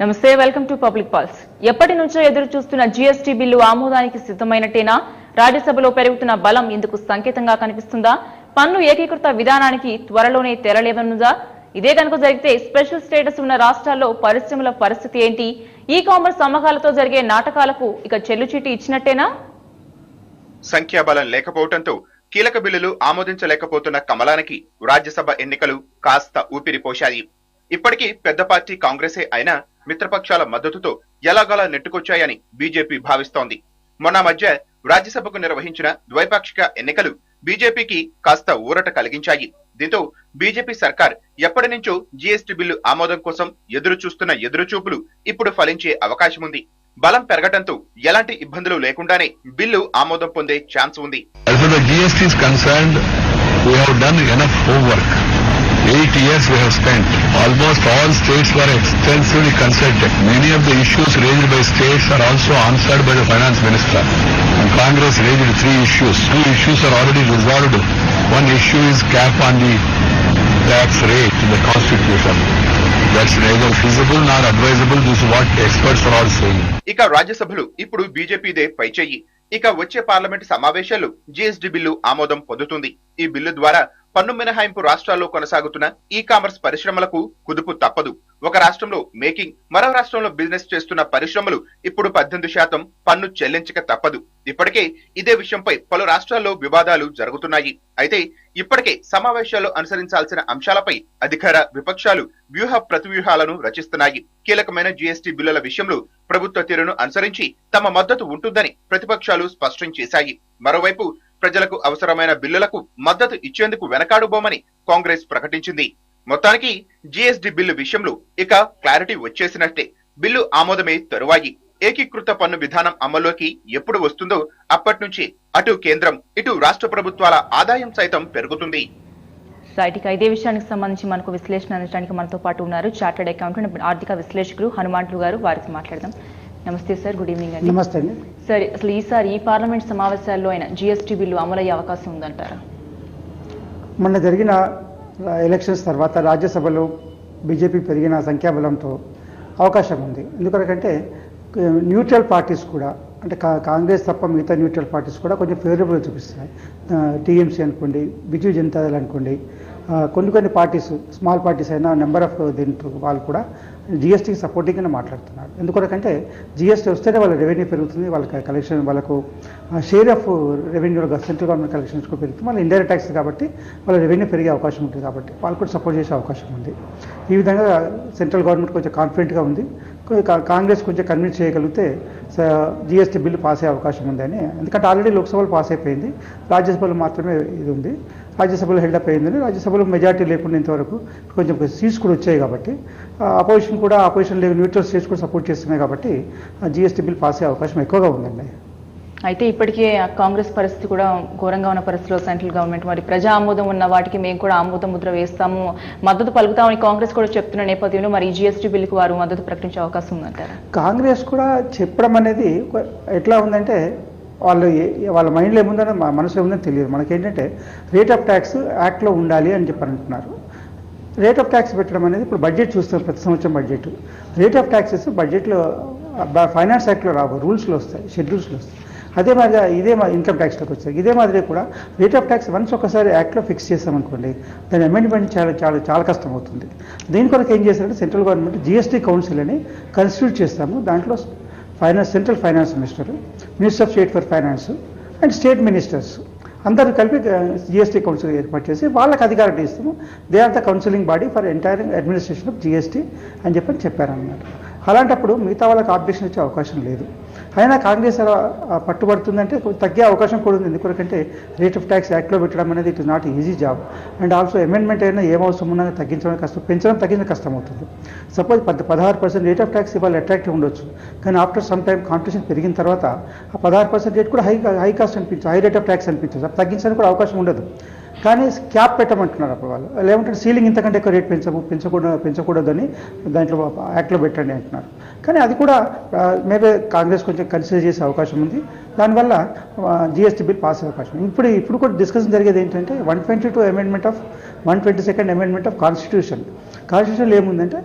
నమస్తే, welcome to public pulse. ఎప్పటి నుంచో ఎదురు చూస్తున్న జీఎస్టీ బిల్లు ఆమోదానికి సిద్ధమైనట్టేనా? రాజ్యసభలో పెరుగుతున్న బలం ఇందుకు సంకేతంగా కనిపిస్తుందా? పన్ను ఏకీకృత విధానానికి త్వరలోనే తెరలేవనుందా? ఇదే కనుక జరిగితే స్పెషల్ స్టేటస్ ఉన్న రాష్ట్రాల్లో పరిశ్రమల పరిస్థితి ఏంటి? ఈ కామర్స్ అమ్మకాలతో జరిగే నాటకాలకు ఇక చెల్లుచీటి ఇచ్చినట్టేనా? సంఖ్యాబలం లేకపోవడంతో కీలక బిల్లులు ఆమోదించలేకపోతున్న కమలానికి రాజ్యసభ ఎన్నికలు కాస్త ఊపిరి పోశాయి. ఇప్పటికీ పెద్ద పార్టీ కాంగ్రెసే అయినా మిత్రపక్షాల మద్దతుతో ఎలాగలా నెట్టుకొచ్చాయని బీజేపీ భావిస్తోంది. మొన్న మధ్య రాజ్యసభకు నిర్వహించిన ద్వైపాక్షిక ఎన్నికలు బీజేపీకి కాస్త ఊరట కలిగించాయి. దీంతో బీజేపీ సర్కార్ ఎప్పటి నుంచో జీఎస్టీ బిల్లు ఆమోదం కోసం ఎదురు చూస్తున్న ఎదురుచూపులు ఇప్పుడు ఫలించే అవకాశం ఉంది. బలం పెరగటంతో ఎలాంటి ఇబ్బందులు లేకుండానే బిల్లు ఆమోదం పొందే ఛాన్స్ ఉంది. 8 years we have spent. Almost all states were extensively consulted. Many of the issues raised by states are also answered by the finance minister. And Congress raised 3 issues. 2 issues are already resolved. One issue is cap on the tax rate in the constitution. That's neither feasible nor advisable. This is what experts are all saying. ఇక రాజ్యసభలు ఇప్పుడు బీజేపీదే పైచేయి. ఇక వచ్చే parliament సమావేశాల్లో GST bill ఆమోదం పొందుతుంది. ఈ bill ద్వారా పన్ను మినహాయింపు రాష్ట్రాల్లో కొనసాగుతున్న ఈ కామర్స్ పరిశ్రమలకు కుదుపు తప్పదు. ఒక రాష్ట్రంలో మేకింగ్, మరో రాష్ట్రంలో బిజినెస్ చేస్తున్న పరిశ్రమలు ఇప్పుడు 18% పన్ను చెల్లించక తప్పదు. ఇప్పటికే ఇదే విషయంపై పలు రాష్ట్రాల్లో వివాదాలు జరుగుతున్నాయి. అయితే ఇప్పటికే సమావేశాల్లో అనుసరించాల్సిన అంశాలపై అధికార విపక్షాలు వ్యూహ ప్రతివ్యూహాలను రచిస్తున్నాయి. కీలకమైన జీఎస్టీ బిల్లుల విషయంలో ప్రభుత్వ తీరును అనుసరించి తమ మద్దతు ఉంటుందని ప్రతిపక్షాలు స్పష్టం చేశాయి. మరోవైపు ప్రజలకు అవసరమైన బిల్లులకు మద్దతు ఇచ్చేందుకు వెనకాడుబోమని కాంగ్రెస్ ప్రకటించింది. మొత్తానికి జీఎస్టీ బిల్లు విషయంలో ఇక క్లారిటీ వచ్చేసినట్టే. బిల్లు ఆమోదమే తరువాయి. ఏకీకృత పన్ను విధానం అమల్లోకి ఎప్పుడు వస్తుందో అప్పటి నుంచి అటు కేంద్రం ఇటు రాష్ట్ర ప్రభుత్వాల ఆదాయం సైతం పెరుగుతుంది. ఇదే విషయానికి సంబంధించి మనకు విశ్లేషణ అందించడానికి మనతో పాటు ఉన్నారు చార్టర్డ్ అకౌంటెంట్, ఆర్థిక విశ్లేషకులు హనుమంతులు గారు. వారికి మాట్లాడదాం. నమస్తే సార్, గుడ్ ఈవినింగ్ అండి. నమస్తే అండి. సార్, అసలు ఈసారి ఈ పార్లమెంట్ సమావేశాల్లో అయినా జీఎస్టీ బిల్లు అమలయ్యే అవకాశం ఉందంటారా? మొన్న జరిగిన ఎలక్షన్స్ తర్వాత రాజ్యసభలో బీజేపీ పెరిగిన సంఖ్యాబలంతో అవకాశం ఉంది. ఎందుకంటే న్యూట్రల్ పార్టీస్ కూడా, అంటే కాంగ్రెస్ తప్ప మిగతా న్యూట్రల్ పార్టీస్ కూడా కొంచెం ఫేవరబుల్ చూపిస్తున్నాయి. టీఎంసీ అనుకోండి, బిజు జనతాదళ్ అనుకోండి, కొన్ని పార్టీస్, స్మాల్ పార్టీస్ అయినా నెంబర్ ఆఫ్ దీంట్లో వాళ్ళు కూడా జిఎస్టీకి సపోర్టింగ్గానే మాట్లాడుతున్నారు. ఎందుకంటే జిఎస్టీ వస్తేనే వాళ్ళ రెవెన్యూ పెరుగుతుంది, వాళ్ళకి కలెక్షన్, వాళ్ళకు share of revenue central government collections కూడా పెరుగుతుంది. వాళ్ళ ఇండైరెక్ట్ ట్యాక్స్ కాబట్టి వాళ్ళ రెవెన్యూ పెరిగే అవకాశం ఉంటుంది. కాబట్టి వాళ్ళు కూడా సపోర్ట్ చేసే అవకాశం ఉంది. ఈ విధంగా సెంట్రల్ గవర్నమెంట్ కొంచెం కాన్ఫిడెంట్గా ఉంది. కాంగ్రెస్ కొంచెం కన్విన్స్ చేయగలిగితే జిఎస్టీ బిల్లు పాస్ అయ్యే అవకాశం ఉందని. ఎందుకంటే ఆల్రెడీ లోక్సభలో పాస్ అయిపోయింది, రాజ్యసభలో మాత్రమే ఇది ఉంది. రాజ్యసభలో హెల్డప్ అయిందని, రాజ్యసభలో మెజార్టీ లేకుండా ఇంతవరకు కొంచెం సీట్స్ కూడా వచ్చాయి. కాబట్టి అపోజిషన్ లేవు, న్యూట్రల్ స్టేట్స్ కూడా సపోర్ట్ చేస్తున్నాయి. కాబట్టి జీఎస్టీ బిల్ పాస్ అయ్యే అవకాశం ఎక్కువగా ఉందండి. అయితే ఇప్పటికే కాంగ్రెస్ పరిస్థితి కూడా ఘోరంగా ఉన్న పరిస్థితిలో సెంట్రల్ గవర్నమెంట్ మరి ప్రజా ఆమోదం ఉన్న వాటికి మేము కూడా ఆమోద ముద్ర వేస్తాము, మద్దతు పలుకుతామని కాంగ్రెస్ కూడా చెప్తున్న నేపథ్యంలో మరి ఈ జీఎస్టీ బిల్లుకు వారు మద్దతు ప్రకటించే అవకాశం ఉందంటారా? కాంగ్రెస్ కూడా చెప్పడం అనేది ఎట్లా ఉందంటే వాళ్ళ మైండ్లో ఏముందని, మనసులో ఏముందని తెలియదు. మనకేంటంటే రేట్ ఆఫ్ ట్యాక్స్ యాక్ట్లో ఉండాలి అని చెప్పి అంటున్నారు. రేట్ ఆఫ్ ట్యాక్స్ పెట్టడం అనేది ఇప్పుడు బడ్జెట్ చూస్తాం, ప్రతి సంవత్సరం బడ్జెట్. రేట్ ఆఫ్ ట్యాక్సెస్ బడ్జెట్లో ఫైనాన్స్ యాక్ట్లో రావు, రూల్స్లో వస్తాయి, షెడ్యూల్స్లో వస్తాయి. అదే మాదిరిగా ఇదే ఇన్కమ్ ట్యాక్స్లోకి వచ్చాయి. ఇదే మాదిరి కూడా రేట్ ఆఫ్ ట్యాక్స్ వన్స్ ఒకసారి యాక్ట్లో ఫిక్స్ చేస్తామనుకోండి, దాని అమెండ్మెంట్ చాలా కష్టం అవుతుంది. దీని కొరకు ఏం చేశారంటే సెంట్రల్ గవర్నమెంట్ జీఎస్టీ కౌన్సిల్ అని కన్స్టిట్యూట్ చేస్తాము. దాంట్లో central finance minister of state for finance and state ministers అందరూ కలిపి జిఎస్టీ కౌన్సిల్ ఏర్పాటు చేసి వాళ్ళకి అధికారం ఇస్తాము. They are the counselling body for entire administration of GST అని చెప్పారన్నమాట. అలాంటప్పుడు మిగతా వాళ్ళకి ఆబ్జెక్షన్ ఇచ్చే అవకాశం లేదు. అయినా కాంగ్రెస్ పట్టుబడుతుందంటే తగ్గే అవకాశం కూడా ఉంది. ఎందుకంటే రేట్ ఆఫ్ ట్యాక్స్ యాక్ట్లో పెట్టడం అనేది it is not easy job. And also amendment అయినా ఏం అవసరం ఉన్నా తగ్గించడం కష్టం, తగ్గించడం కష్టం అవుతుంది. సపోజ్ 16% రేట్ ఆఫ్ ట్యాక్స్ ఇవాళ అట్రాక్టివ్ ఉండొచ్చు, కానీ ఆఫ్టర్ సమ్ టైమ్ కాంపిటీషన్ పెరిగిన తర్వాత ఆ 16% రేట్ కూడా హై కాస్ట్ అనిపించచ్చు, హై రేట్ ఆఫ్ ట్యాక్స్ అనిపించచ్చు. అది తగ్గించడానికి కూడా అవకాశం ఉండదు. కానీ క్యాప్ పెట్టమంటున్నారు. అప్పుడు వాళ్ళు ఏమంటారు, సీలింగ్ ఇంతకంటే ఎక్కువ రేట్ పెంచకూడదని దాంట్లో యాక్ట్లో పెట్టండి అంటున్నారు. కానీ అది కూడా మేబీ కాంగ్రెస్ కొంచెం కన్సిడర్ చేసే అవకాశం ఉంది. దానివల్ల జీఎస్టీ బిల్ పాస్ అయ్యే అవకాశం. ఇప్పుడు కూడా డిస్కషన్ జరిగేది ఏంటంటే 122 amendment of 122nd amendment of కాన్స్టిట్యూషన్లో ఏముందంటే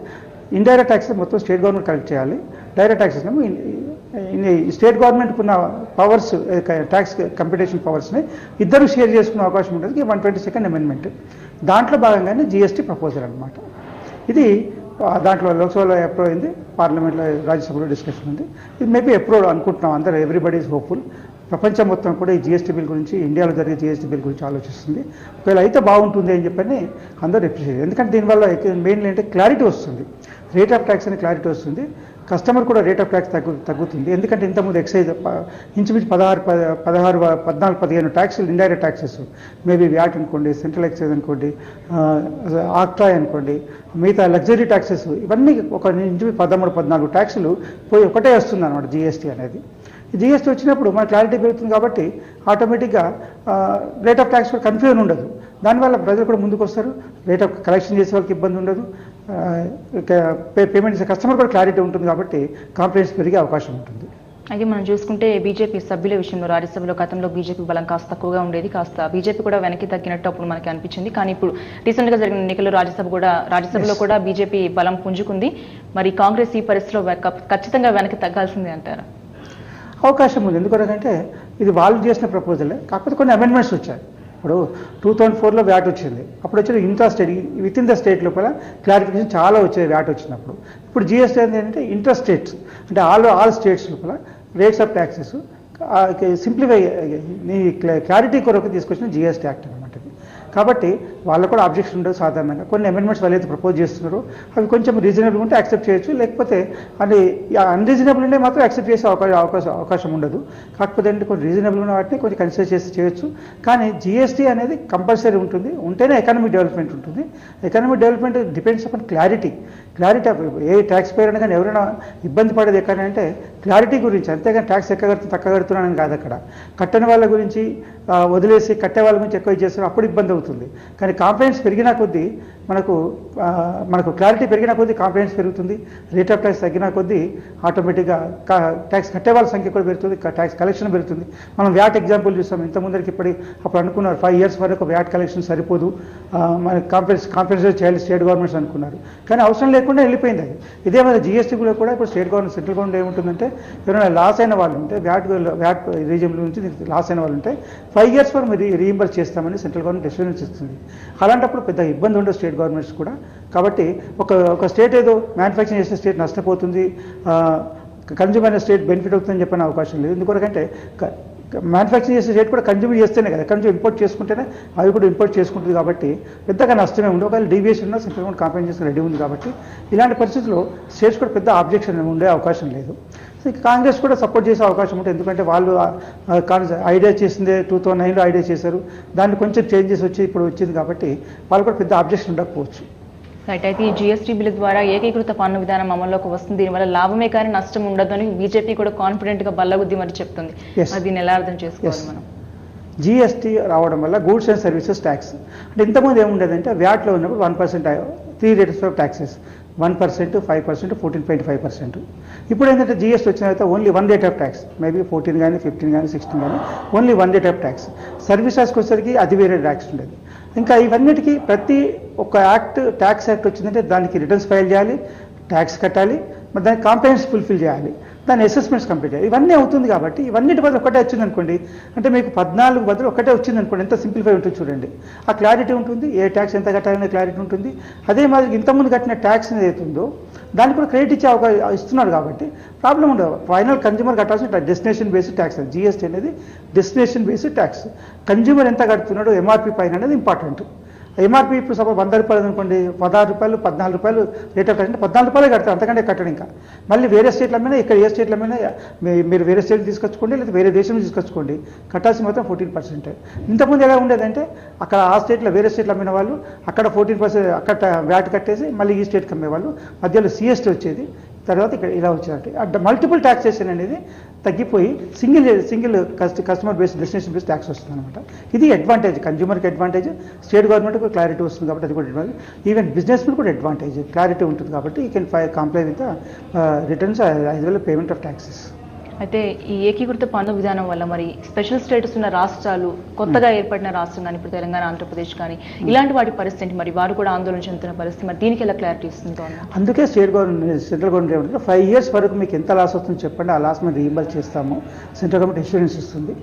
ఇండైరెక్ట్ ట్యాక్సెస్ మొత్తం స్టేట్ గవర్నమెంట్ కలెక్ట్ చేయాలి. డైరెక్ట్ ట్యాక్సెస్ ఏమో స్టేట్ గవర్నమెంట్కి ఉన్న పవర్స్, ట్యాక్స్ కంప్యూటేషన్ పవర్స్ని ఇద్దరు షేర్ చేసుకునే అవకాశం ఉంటుంది. 122nd అమెండ్మెంట్ దాంట్లో భాగంగానే జిఎస్టీ ప్రపోజల్ అనమాట. ఇది దాంట్లో లోక్సభలో అప్రూవ్ అయింది, పార్లమెంట్లో రాజ్యసభలో డిస్కషన్ ఉంది. ఇది మేబీ అప్రూవ్ అనుకుంటున్నాం అందరూ. Everybody is hopeful. ప్రపంచం మొత్తం కూడా ఈ జిఎస్టీ బిల్ గురించి, ఇండియాలో జరిగే జిఎస్టీ బిల్ గురించి ఆలోచిస్తుంది. ఒకవేళ అయితే బాగుంటుంది అని చెప్పని అందరూ అప్రిషియేట్. ఎందుకంటే దీనివల్ల మెయిన్లీ అంటే క్లారిటీ వస్తుంది, రేట్ ఆఫ్ ట్యాక్స్ అని క్లారిటీ వస్తుంది. కస్టమర్ కూడా రేట్ ఆఫ్ ట్యాక్స్ తగ్గుతుంది. ఎందుకంటే ఇంతకుముందు ఎక్సైజ్ ఇంచుమించు 14-15 ట్యాక్సులు ఇండైరెక్ట్ ట్యాక్సెస్, మేబీ వ్యాట్ అనుకోండి, సెంట్రల్ ఎక్సైజ్ అనుకోండి, ఆక్ట్రాయ్ అనుకోండి, మిగతా లగ్జరీ ట్యాక్సెస్, ఇవన్నీ ఒక ఇంచుమించు 13-14 ట్యాక్సులు పోయి ఒకటే వస్తుంది అనమాట జిఎస్టీ అనేది. జిఎస్టీ వచ్చినప్పుడు మన క్లారిటీ పెరుగుతుంది కాబట్టి ఆటోమేటిక్గా రేట్ ఆఫ్ ట్యాక్స్ కూడా కన్ఫ్యూజన్ ఉండదు. దానివల్ల ప్రజలు కూడా ముందుకు వస్తారు. రేట్ ఆఫ్ కలెక్షన్ చేసే వాళ్ళకి ఇబ్బంది ఉండదు. పేమెంట్ చేసే కస్టమర్ కూడా క్లారిటీ ఉంటుంది కాబట్టి కాంప్లైన్స్ పెరిగే అవకాశం ఉంటుంది. అయితే మనం చూసుకుంటే బీజేపీ సభ్యుల విషయంలో రాజ్యసభలో గతంలో బీజేపీ బలం కాస్త తక్కువగా ఉండేది, కాస్త బీజేపీ కూడా వెనక్కి తగ్గినట్టు అప్పుడు మనకి అనిపించింది. కానీ ఇప్పుడు రీసెంట్గా జరిగిన ఎన్నికల్లో రాజ్యసభలో కూడా బీజేపీ బలం పుంజుకుంది. మరి కాంగ్రెస్ ఈ పరిస్థితిలో ఖచ్చితంగా వెనక్కి తగ్గాల్సిందే అంటారా? అవకాశం ఉంది. ఎందుకంటే ఇది వాళ్ళు చేసిన ప్రపోజలే, కాకపోతే కొన్ని అమెండ్మెంట్స్ వచ్చాయి. ఇప్పుడు 2004లో వ్యాట్ వచ్చింది, అప్పుడు వచ్చేది intra state, with in the state లోపల క్లారిఫికేషన్ చాలా వచ్చేది వ్యాట్ వచ్చినప్పుడు. ఇప్పుడు జిఎస్టీ ఏంటంటే ఇంటర్ స్టేట్స్, అంటే ఆల్ స్టేట్స్ లోపల రేట్స్ ఆఫ్ ట్యాక్సెస్ సింప్లిఫై నీ క్లారిటీ కొరకు తీసుకొచ్చిన జిఎస్టీ యాక్ట్ అనమాట. కాబట్టి వాళ్ళకు కూడా ఆబ్జెక్షన్ ఉండదు. సాధారణంగా కొన్ని అమెండ్మెంట్స్ వాళ్ళు అయితే ప్రపోజ్ చేస్తున్నారో అవి కొంచెం రీజనబుల్ ఉంటే యాక్సెప్ట్ చేయొచ్చు, లేకపోతే అది అన్రీజనబుల్ ఉంటే మాత్రం యాక్సెప్ట్ చేసే అవకాశం ఉండదు. కాకపోతే అంటే కొన్ని రీజనబుల్ ఉన్న వాటిని కొంచెం కన్సిడర్ చేసి చేయొచ్చు. కానీ జిఎస్టీ అనేది కంపల్సరీ ఉంటుంది, ఉంటేనే ఎకనామిక్ డెవలప్మెంట్ ఉంటుంది. Economic development depends upon clarity of A tax పేర్ అయినా కానీ ఎవరైనా ఇబ్బంది పడేది ఎక్కడ అంటే క్లారిటీ గురించి, అంతేగాని ట్యాక్స్ ఎక్క కడుతున్నా తక్కువ కడుతున్నానని కాదు. అక్కడ కట్టని వాళ్ళ గురించి వదిలేసి కట్టే వాళ్ళ గురించి ఎక్కువ చేస్తారు, అప్పుడు ఇబ్బంది అవుతుంది. కానీ కాంప్లైంట్స్ పెరిగినా కొద్దీ మనకు క్లారిటీ పెరిగిన కొద్దీ కాంప్లైంట్స్ పెరుగుతుంది. రేట్ ఆఫ్ ట్యాక్స్ తగ్గిన కొద్దీ ఆటోమేటిక్గా ట్యాక్స్ కట్టే వాళ్ళ సంఖ్య కూడా పెరుగుతుంది, ట్యాక్స్ కలెక్షన్ పెరుగుతుంది. మనం వ్యాట్ ఎగ్జాంపుల్ చూస్తాం. ఇంతకుముందరికి అప్పుడు అనుకున్నారు 5 years వరకు వ్యాట్ కలెక్షన్ సరిపోదు, మన కాంపెన్సేట్ చేయాలి స్టేట్ గవర్నమెంట్స్ అనుకున్నారు. కానీ అవసరం లేకుండా వెళ్ళిపోయింది అది. ఇదే మన జిఎస్టీలో కూడా ఇప్పుడు సెంట్రల్ గవర్నమెంట్ ఏముంటుందంటే ఎవరైనా లాస్ అయిన వాళ్ళు ఉంటే వ్యాట్ రీజియన్ నుంచి లాస్ అయిన వాళ్ళు ఉంటే 5 years వరకు మీరు రీఇంబర్స్ చేస్తామని సెంట్రల్ గవర్నమెంట్ అష్యూరెన్స్ ఇస్తుంది. అలాంటప్పుడు పెద్ద ఇబ్బంది ఉండదు స్టేట్ గవర్నమెంట్స్ కూడా. కాబట్టి ఒక స్టేట్ ఏదో మ్యానుఫ్యాక్చరింగ్ చేసే స్టేట్ నష్టపోతుంది, కన్జ్యూమర్ స్టేట్ బెనిఫిట్ అవుతుందని చెప్పిన అవకాశం లేదు. ఎందుకంటే మ్యానుఫ్యాక్చరింగ్ చేసే స్టేట్ కూడా కన్జ్యూమర్ చేస్తేనే కదా, కన్జ్యూమర్ ఇంపోర్ట్ చేసుకుంటేనే అవి కూడా ఇంపోర్ట్ చేసుకుంటుంది. కాబట్టి పెద్దగా నష్టమే ఉండదు. ఒకవేళ డీవియేషన్ ఉన్నా సెంట్రల్ గవర్నమెంట్ కాంపెన్సేషన్ చేసి రెడీ ఉంది. కాబట్టి ఇలాంటి పరిస్థితుల్లో స్టేట్స్ కూడా పెద్ద ఆబ్జెక్షన్ ఉండే అవకాశం లేదు. కాంగ్రెస్ కూడా సపోర్ట్ చేసే అవకాశం ఉంటుంది. ఎందుకంటే వాళ్ళు ఐడియా చేసిందే 2009లో ఐడియా చేశారు, దాన్ని కొంచెం చేంజెస్ వచ్చి ఇప్పుడు వచ్చింది. కాబట్టి వాళ్ళు కూడా పెద్ద ఆబ్జెక్షన్ ఉండకపోవచ్చు. రైట్. అయితే ఈ జిఎస్టీ బిల్ ద్వారా ఏకీకృత పన్ను విధానం అమల్లోకి వస్తుంది, దీనివల్ల లాభమే కానీ నష్టం ఉండదు అని బీజేపీ కూడా కాన్ఫిడెంట్ గా బల్లగుద్ది మరి చెప్తుంది. దీన్ని ఎలా అర్థం చేసుకోవాలి మనం? జిఎస్టీ రావడం వల్ల గూడ్స్ అండ్ సర్వీసెస్ ట్యాక్స్ అంటే ఇంతకుముందు ఏముండేదంటే వ్యాట్లో ఉన్నప్పుడు 1% 3 rates ఆఫ్ ట్యాక్సెస్ 1%, 5%, 14.5%. ఇప్పుడు ఏంటంటే జిఎస్టీ వచ్చిన తర్వాత only 1 rate of tax, maybe 14 కానీ 15 కానీ 16 కానీ ఓన్లీ 1 rate ఆఫ్ ట్యాక్స్. సర్వీసెస్కి వచ్చేసరికి అది వేరే ట్యాక్స్ ఉండేది. ఇంకా ఇవన్నిటికీ ప్రతి ఒక్క ట్యాక్స్ యాక్ట్ వచ్చిందంటే దానికి రిటర్న్స్ ఫైల్ చేయాలి, ట్యాక్స్ కట్టాలి, మరి దానికి కాంప్లైంట్స్ ఫుల్ఫిల్ చేయాలి, దాని అసెస్మెంట్స్ కంప్లీట్ చేయాలి. ఇవన్నీ అవుతుంది. కాబట్టి ఇవన్నిటి బదులు ఒకటే వచ్చిందనుకోండి, అంటే మీకు 14 బదులు ఒకటే వచ్చిందనుకోండి, ఎంత సింప్లిఫై ఉంటుంది చూడండి. ఆ క్లారిటీ ఉంటుంది, ఏ ట్యాక్స్ ఎంత కట్టాలనే క్లారిటీ ఉంటుంది. అదే మాదిరి ఇంతకుముందు కట్టిన ట్యాక్స్ ఏదైతే ఉందో దానికి కూడా క్రెడిట్ ఇచ్చే ఇస్తున్నారు. కాబట్టి ప్రాబ్లం ఉండదు. ఫైనల్ కన్జ్యూమర్ కట్టాల్సిన డెస్టినేషన్ బేస్డ్ ట్యాక్స్. జిఎస్టీ అనేది డెస్టినేషన్ బేస్డ్ ట్యాక్స్. కన్జ్యూమర్ ఎంత కడుతున్నాడో ఎంఆర్పీ పైన అనేది ఇంపార్టెంట్. ఎంఆర్పీ ఇప్పుడు సపోజ్ 100 రూపాయలు అనుకోండి, 16 రూపాయలు 14 రూపాయలు రేట్ ఆఫ్ ట్యాక్స్ అంటే 14 రూపాయలే కడతారు, అంతకంటే కట్టడం. ఇంకా మళ్ళీ వేరే స్టేట్ల మీద ఇక్కడ ఏ స్టేట్ల మీద మీరు వేరే స్టేట్ తీసుకొచ్చుకోండి, లేదా వేరే దేశం తీసుకొచ్చుకోండి, కట్టాల్సి మొత్తం 14%. ఇంతకుముందు ఎలా ఉండేదంటే అక్కడ ఆ స్టేట్లో వేరే స్టేట్లు అమ్మిన వాళ్ళు అక్కడ 14% అక్కడ వ్యాట్ కట్టేసి మళ్ళీ ఈ స్టేట్కి అమ్మేవాళ్ళు, మధ్యలో సిఎస్టీ వచ్చేది, తర్వాత ఇక్కడ ఇలా వచ్చేది. అంటే మల్టిపుల్ ట్యాక్సేషన్ అనేది తగ్గిపోయి single customer based destination based tax వస్తుంది అనమాట. ఇది అడ్వాంటేజ్, కన్జ్యూమర్కి అడ్వాంటేజ్, స్టేట్ గవర్నమెంట్కి క్లారిటీ వస్తుంది కాబట్టి అది కూడా అడ్వాంటేజ్, ఈవెన్ బిజినెస్ కూడా అడ్వాంటేజ్, క్లారిటీ ఉంటుంది. కాబట్టి you can comply with returns as well payment of taxes. అయితే ఈ ఏకీకృత పన్ను విధానం వల్ల మరి స్పెషల్ స్టేటస్ ఉన్న రాష్ట్రాలు, కొత్తగా ఏర్పడిన రాష్ట్రం కానీ ఇప్పుడు తెలంగాణ, ఆంధ్రప్రదేశ్ కానీ ఇలాంటి వాటి పరిస్థితి మరి వారు కూడా ఆందోళన చెందుతున్న పరిస్థితి, మరి దీనికి ఎలా క్లారిటీ ఇస్తుందో? అందుకే సెంట్రల్ గవర్నమెంట్ 5 years వరకు మీకు ఎంత లాస్ వస్తుందో చెప్పండి, ఆ లాస్ మేము రీయింబర్స్ చేస్తాము. సెంట్రల్ గవర్నమెంట్ ఇన్సూరెన్స్ ఇస్తుంది.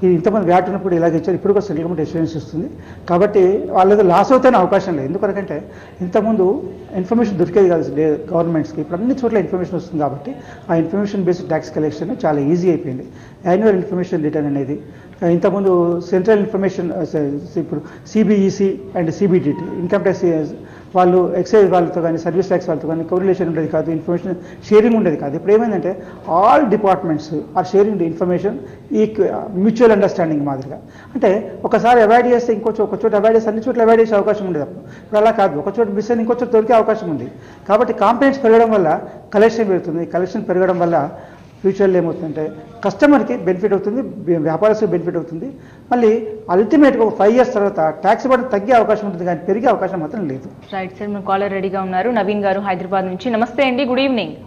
ఇది ఇంతమంది వ్యాట్ ఉన్నప్పుడు ఇలాగే ఇచ్చారు, ఇప్పుడు కూడా సెంట్రల్ గవర్నమెంట్ ఇన్సూరెన్స్ ఇస్తుంది. కాబట్టి వాళ్ళది లాస్ అవుతానే అవకాశం లేదు. ఎందుకంటే ఇంతకుముందు ఇన్ఫర్మేషన్ దొరికేది కాదు గవర్నమెంట్స్కి, ఇప్పుడు అన్ని చోట్ల ఇన్ఫర్మేషన్ వస్తుంది. కాబట్టి ఆ ఇన్ఫర్మేషన్ బేస్డ్ ట్యాక్స్ కలెక్షన్ చాలా ఈజీ అయిపోయింది. యాన్యువల్ ఇన్ఫర్మేషన్ రిటర్న్ అనేది ఇంతకుముందు సెంట్రల్ ఇన్ఫర్మేషన్, ఇప్పుడు సిబిఈసి అండ్ సిబిడిటి ఇన్కమ్ ట్యాక్స్ వాళ్ళు ఎక్సైజ్ వాళ్ళతో కానీ సర్వీస్ ట్యాక్స్ వాళ్ళతో కానీ కోరిలేషన్ ఉండేది కాదు, ఇన్ఫర్మేషన్ షేరింగ్ ఉండేది కాదు. ఇప్పుడు ఏమైందంటే all departments are sharing the information mutual understanding మాదిరిగా. అంటే ఒకసారి అవాయిడ్ చేస్తే ఒక చోట అవాయిడ్ చేస్తే అన్ని చోట్ల అవాయిడ్ చేసే అవకాశం ఉండేది. ఇప్పుడు అలా కాదు, ఒక చోట మిస్ అయిన ఇంకో చోట దొరికే అవకాశం ఉంది. కాబట్టి కాంప్లైంట్స్ పెరగడం వల్ల కలెక్షన్ పెరుగుతుంది. కలెక్షన్ పెరగడం వల్ల ఫ్యూచర్లో ఏమవుతుందంటే కస్టమర్కి బెనిఫిట్ అవుతుంది, వ్యాపారస్తులకు బెనిఫిట్ అవుతుంది. మళ్ళీ అల్టిమేట్గా ఒక 5 years తర్వాత ట్యాక్స్ బట్టి తగ్గే అవకాశం ఉంటుంది, కానీ పెరిగే అవకాశం మాత్రం లేదు. రైట్ సార్, మన కాలర్ రెడీగా ఉన్నారు. నవీన్ గారు హైదరాబాద్ నుంచి. నమస్తే అండి, గుడ్ ఈవినింగ్.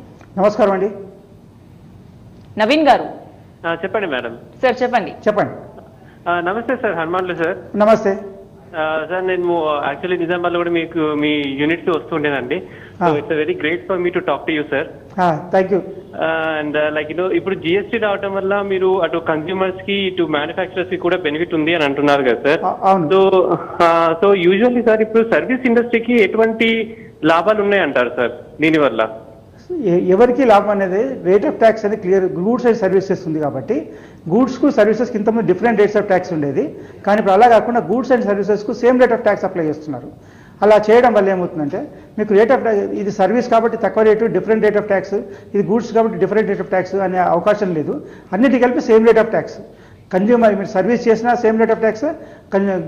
నమస్కారం అండి. నవీన్ గారు చెప్పండి మేడం. సార్ చెప్పండి. నమస్తే సార్, హనుమాన్లు సార్. నమస్తే సార్. నేను యాక్చువల్లీ నిజామాబాద్ లో కూడా మీకు మీ యూనిట్స్ వస్తుండేనండి. So it's very great for me to talk to you sir. Thank you. And like ఇప్పుడు జిఎస్టీ రావడం వల్ల మీరు అటు కన్స్యూమర్స్ కి ఇటు మ్యానుఫ్యాక్చరర్స్ కి కూడా బెనిఫిట్ ఉంది అని అంటున్నారు కదా సార్. సో యూజువల్లీ సార్ ఇప్పుడు సర్వీస్ ఇండస్ట్రీకి ఎటువంటి లాభాలు ఉన్నాయంటారు సార్ దీనివల్ల? ఎవరికి లాభం అనేది రేట్ ఆఫ్ ట్యాక్స్ అనేది క్లియర్. గూడ్స్ అండ్ సర్వీసెస్ ఉంది కాబట్టి గూడ్స్కు సర్వీసెస్కి ఇంతకుముందు డిఫరెంట్ రేట్స్ ఆఫ్ ట్యాక్స్ ఉండేది, కానీ ఇప్పుడు అలా కాకుండా గూడ్స్ అండ్ సర్వీసెస్కు same rate of tax apply చేస్తున్నారు. అలా చేయడం వల్ల ఏమవుతుందంటే మీకు రేట్ ఆఫ్ ట్యాక్స్, ఇది సర్వీస్ కాబట్టి తక్కువ rate different rate of tax, ఇది గూడ్స్ కాబట్టి డిఫరెంట్ రేట్ ఆఫ్ ట్యాక్స్ అనే అవకాశం లేదు. అన్నిటి కలిపి same rate of tax. Consumer మీరు సర్వీస్ చేసినా same rate of tax,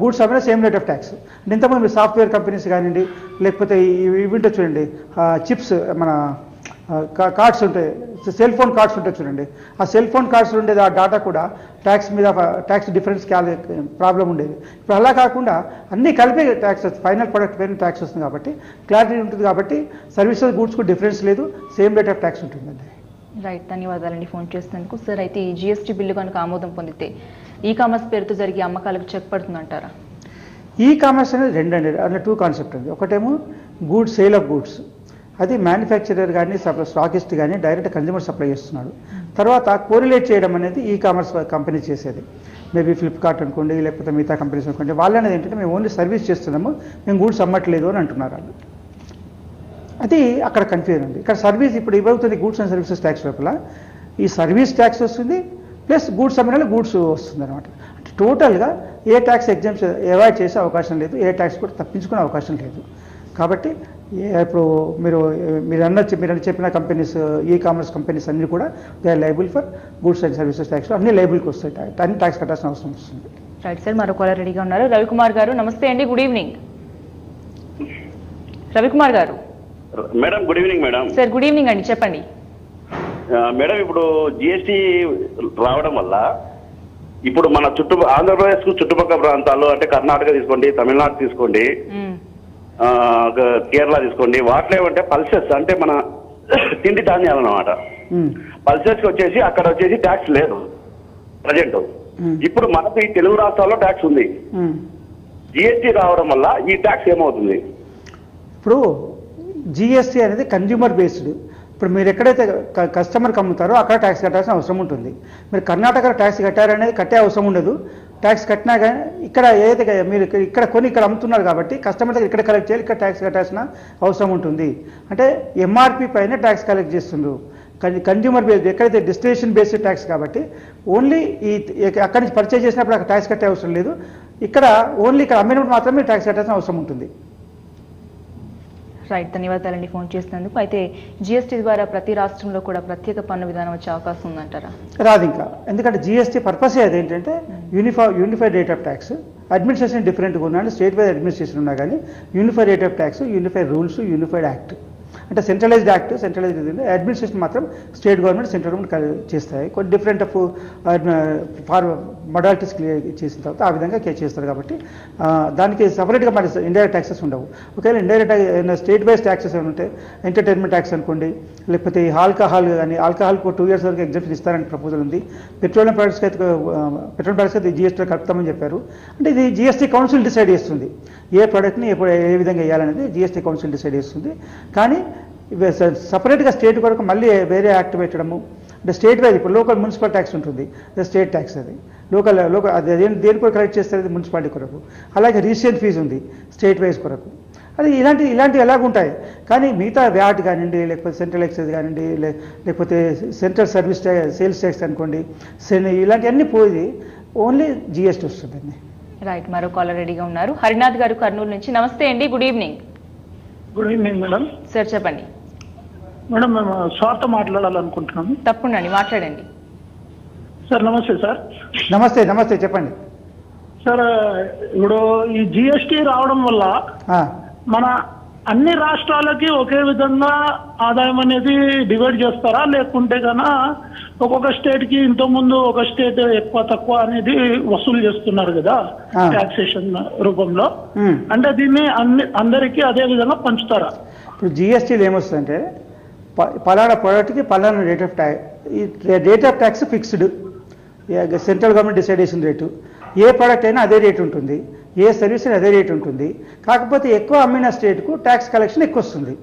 goods అమ్మినా సేమ్ రేట్ ఆఫ్ ట్యాక్స్. ఇంతకుముందు మీరు సాఫ్ట్వేర్ కంపెనీస్ కానివ్వండి, లేకపోతే ఇవి ఉంటే చూడండి చిప్స్, మన కార్డ్స్ ఉంటాయి, సెల్ ఫోన్ కార్డ్స్ ఉంటాయి చూడండి, ఆ సెల్ ఫోన్ కార్డ్స్ ఉండేది ఆ డాటా కూడా ట్యాక్స్ మీద ట్యాక్స్ డిఫరెన్స్ ప్రాబ్లం ఉండేది. ఇప్పుడు అలా కాకుండా అన్నీ కలిపి ట్యాక్స్ వస్తుంది, ఫైనల్ ప్రొడక్ట్ పైన ట్యాక్స్ వస్తుంది. కాబట్టి క్లారిటీ ఉంటుంది. కాబట్టి సర్వీసెస్ గూడ్స్కు డిఫరెన్స్ లేదు, సేమ్ రేట్ ఆఫ్ ట్యాక్స్ ఉంటుందండి. రైట్, ధన్యవాదాలండి ఫోన్ చేసినందుకు. సార్, అయితే ఈ జిఎస్టీ బిల్లు కనుక ఆమోదం పొందితే ఈ కామర్స్ పేరుతో జరిగే అమ్మకాలకు చెక్ పడుతుందంటారా? ఈ కామర్స్ అనేది రెండండి, అందులో 2 కాన్సెప్ట్ ఉంది. ఒకటేమో గూడ్స్, సేల్ ఆఫ్ గూడ్స్, అది మ్యానుఫ్యాక్చరర్ కానీ స్టాకిస్ట్ కానీ డైరెక్ట్ కన్జ్యూమర్ సప్లై చేస్తున్నాడు. తర్వాత కోరిలేట్ చేయడం అనేది ఈ కామర్స్ కంపెనీ చేసేది. మేబీ ఫ్లిప్కార్ట్ అనుకోండి, లేకపోతే మిగతా కంపెనీస్ అనుకోండి, వాళ్ళు అనేది ఏంటంటే మేము ఓన్లీ సర్వీస్ చేస్తున్నాము, మేము గూడ్స్ అమ్మట్లేదు అని అంటున్నారు వాళ్ళు. అది అక్కడ కన్ఫ్యూజన్ ఉంది. ఇక్కడ సర్వీస్ ఇప్పుడు ఇవ్వవుతుంది గూడ్స్ అండ్ సర్వీసెస్ ట్యాక్స్ లోపల ఈ సర్వీస్ ట్యాక్స్ వస్తుంది, ప్లస్ గూడ్స్ అమ్మిన గూడ్స్ వస్తుంది అనమాట. అంటే టోటల్గా ఏ ట్యాక్స్ ఎగ్జామ్షన్ అవాయిడ్ చేసే అవకాశం లేదు, ఏ ట్యాక్స్ కూడా తప్పించుకునే అవకాశం లేదు. కాబట్టి ఇప్పుడు మీరు చెప్పిన కంపెనీస్, ఈ కామర్స్ కంపెనీస్ అన్ని కూడా they are liable for goods and services tax, అన్ని లైబుల్కి వస్తాయి, అన్ని ట్యాక్స్ కట్టాల్సిన అవసరం వస్తుంది. రైట్ సార్, మరో కాలర్ రెడీగా ఉన్నారు. రవికుమార్ గారు నమస్తే అండి, గుడ్ ఈవినింగ్. రవికుమార్ గారు. Madam good evening. Madam sir good evening అండి, చెప్పండి. మేడం ఇప్పుడు జిఎస్టీ రావడం వల్ల ఇప్పుడు మన ఆంధ్రప్రదేశ్ చుట్టుపక్కల ప్రాంతాల్లో అంటే కర్ణాటక తీసుకోండి, తమిళనాడు తీసుకోండి, కేరళ తీసుకోండి, వాటిలో ఏమంటే పల్సెస్ అంటే మన తిండి ధాన్యాలు అన్నమాట. పల్సెస్ కి వచ్చేసి అక్కడ వచ్చేసి ట్యాక్స్ లేదు ప్రజెంట్. ఇప్పుడు మనకు ఈ తెలుగు రాష్ట్రాల్లో ట్యాక్స్ ఉంది. జిఎస్టీ రావడం వల్ల ఈ ట్యాక్స్ ఏమవుతుంది? ఇప్పుడు జిఎస్టీ అనేది కన్జ్యూమర్ బేస్డ్. ఇప్పుడు మీరు ఎక్కడైతే కస్టమర్కి అమ్ముతారో అక్కడ ట్యాక్స్ కట్టాల్సిన అవసరం ఉంటుంది. మీరు కర్ణాటకలో ట్యాక్స్ కట్టారనేది కట్టే అవసరం ఉండదు. ట్యాక్స్ కట్టినా కానీ ఇక్కడ ఏదైతే మీరు ఇక్కడ కొని ఇక్కడ అమ్ముతున్నారు కాబట్టి కస్టమర్ దగ్గర ఇక్కడ కలెక్ట్ చేయాలి, ఇక్కడ ట్యాక్స్ కట్టాల్సిన అవసరం ఉంటుంది. అంటే ఎంఆర్పి పైన ట్యాక్స్ కలెక్ట్ చేస్తుండ్రు. కన్జ్యూమర్ బేస్డ్, ఎక్కడైతే డెస్టినేషన్ బేస్డ్ ట్యాక్స్ కాబట్టి ఓన్లీ అక్కడి నుంచి పర్చేజ్ చేసినప్పుడు అక్కడ ట్యాక్స్ కట్టే అవసరం లేదు. ఇక్కడ ఓన్లీ ఇక్కడ అమ్మినప్పుడు మాత్రమే ట్యాక్స్ కట్టాల్సిన అవసరం ఉంటుంది. రైట్, ధన్యవాదాలండి ఫోన్ చేసినందుకు. అయితే జిఎస్టీ ద్వారా ప్రతి రాష్ట్రంలో కూడా ప్రత్యేక పన్ను విధానం వచ్చే అవకాశం ఉందంటారా? రాదు ఇంకా, ఎందుకంటే జిఎస్టీ పర్పసే అదేంటంటే unified rate of tax. Administration డిఫరెంట్గా ఉన్నాడు, స్టేట్ వైజ్ అడ్మినిస్ట్రేషన్ ఉన్నా కానీ unified rate of tax, unified rules, unified act అంటే సెంట్రలైజ్డ్ యాక్ట్, సెంట్రలైజ్డ్ అడ్మినిస్ట్రేషన్ మాత్రం స్టేట్ గవర్నమెంట్, సెంట్రల్ గవర్నమెంట్ చేస్తాయి. కొన్ని డిఫరెంట్ ఆఫ్ మొడాలిటీస్ క్లియర్ చేసిన తర్వాత ఆ విధంగా చేస్తారు. కాబట్టి దానికి సపరేట్గా మరి ఇండైరెక్ట్ ట్యాక్సెస్ ఉండవు. ఒకవేళ ఇండైరెక్ట్ స్టేట్ వైజ్ ట్యాక్సెస్ ఏమైనా ఉంటే ఎంటర్టైన్మెంట్ ట్యాక్స్ అనుకోండి, లేకపోతే ఆల్కహాల్ కానీ ఆల్కహాల్కు 2 years వరకు ఎగ్జామ్షన్ ఇస్తారని ప్రపోజల్ ఉంది. పెట్రోలియం ప్రొడక్ట్స్కి అయితే జీఎస్టీలో కలుపుతామని చెప్పారు. అంటే ఇది జీఎస్టీ కౌన్సిల్ డిసైడ్ చేస్తుంది ఏ ప్రోడక్ట్ని ఏ విధంగా వేయాలనేది జీఎస్టీ కౌన్సిల్ డిసైడ్ చేస్తుంది. కానీ సపరేట్గా స్టేట్ కొరకు మళ్ళీ వేరే యాక్ట్ పెట్టడము, అంటే స్టేట్ వైజ్ ఇప్పుడు లోకల్ మున్సిపల్ ట్యాక్స్ ఉంటుంది, స్టేట్ ట్యాక్స్ అది లోకల్ అది దేని కొరకు కలెక్ట్ చేస్తారు మున్సిపాలిటీ కొరకు. అలాగే రిజిస్ట్రేషన్ ఫీజు ఉంది స్టేట్ వైజ్ కొరకు. అది ఇలాంటివి ఎలాగుంటాయి. కానీ మిగతా వ్యాట్ కానివ్వండి, లేకపోతే సెంట్రల్ ఎక్సైజ్ కానివ్వండి, లేకపోతే సెంట్రల్ సర్వీస్ సేల్స్ ట్యాక్స్ అనుకోండి, ఇలాంటివన్నీ పోయి ఓన్లీ జీఎస్టీ వస్తుందండి. రైట్, మరో కాలర్ రెడీగా ఉన్నారు. హరినాథ్ గారు కర్నూలు నుంచి. నమస్తే అండి, good evening. Good evening madam. Sir చెప్పండి. మేడం మేము స్వార్థ మాట్లాడాలనుకుంటున్నాము. తప్పకుండా మాట్లాడండి. సార్ నమస్తే సార్. నమస్తే చెప్పండి సార్. ఇప్పుడు ఈ జిఎస్టీ రావడం వల్ల మన అన్ని రాష్ట్రాలకి ఒకే విధంగా ఆదాయం అనేది డివైడ్ చేస్తారా, లేకుంటే కన్నా ఒక్కొక్క స్టేట్ కి ఇంతకుముందు ఒక స్టేట్ ఎక్కువ తక్కువ అనేది వసూలు చేస్తున్నారు కదా టాక్సేషన్ రూపంలో, అంటే దీన్ని అందరికీ అదే విధంగా పంచుతారా? ఇప్పుడు జిఎస్టీలో ఏమొస్తుందంటే పలానా ప్రోడక్ట్కి పలానా రేట్ ఆఫ్ ట్యాక్స్, ఈ rate of tax fixed, central government decide చేసిన రేటు. ఏ ప్రోడక్ట్ అయినా అదే రేట్ ఉంటుంది, ఏ సర్వీస్ అయినా అదే రేట్ ఉంటుంది. కాకపోతే ఎక్కువ అమ్మిన స్టేట్కు ట్యాక్స్ కలెక్షన్ ఎక్కువ వస్తుంది.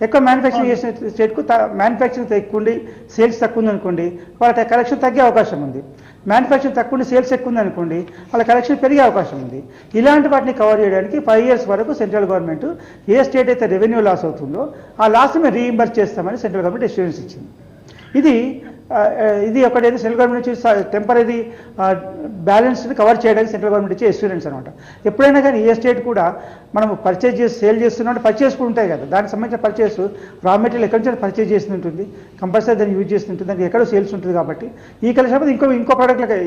ఎక్కువ మ్యానుఫ్యాక్చరింగ్ చేసిన స్టేట్కు మ్యానుఫ్యాక్చరింగ్ ఎక్కువ ఉండి సేల్స్ తక్కువ ఉంది అనుకోండి, వాళ్ళ కలెక్షన్ తగ్గే అవకాశం ఉంది. మ్యానుఫ్యాక్చరింగ్ తక్కువ ఉండి సేల్స్ ఎక్కువ ఉంది అనుకోండి, వాళ్ళ కలెక్షన్ పెరిగే అవకాశం ఉంది. ఇలాంటి వాటిని కవర్ చేయడానికి 5 years వరకు సెంట్రల్ గవర్నమెంట్ ఏ స్టేట్ అయితే రెవెన్యూ లాస్ అవుతుందో ఆ లాస్ మేము రీఇంబర్స్ చేస్తామని సెంట్రల్ గవర్నమెంట్ అష్యూరెన్స్ ఇచ్చింది. ఇది ఒకటేది సెంట్రల్ గవర్నమెంట్ నుంచి టెంపరీ బ్యాలెన్స్ని కవర్ చేయడానికి సెంట్రల్ గవర్నమెంట్ ఇచ్చే ఎక్స్పీరియన్స్ అనమాట. ఎప్పుడైనా కానీ ఏ స్టేట్ కూడా మనం పర్చేజ్ చేసి సేల్ చేస్తున్నట్టు పర్చేస్ కూడా ఉంటాయి కదా, దానికి సంబంధించిన పర్చేస్ రా మెటీరియల్ ఎక్కడి నుంచి పర్చేజ్ చేసి ఉంటుంది, కంపల్సరీ దాన్ని యూజ్ చేసి ఉంటుంది, దానికి ఎక్కడో సేల్స్ ఉంటుంది. కాబట్టి ఈ కలెక్షన్ ఇంకో ప్రోడక్ట్లకి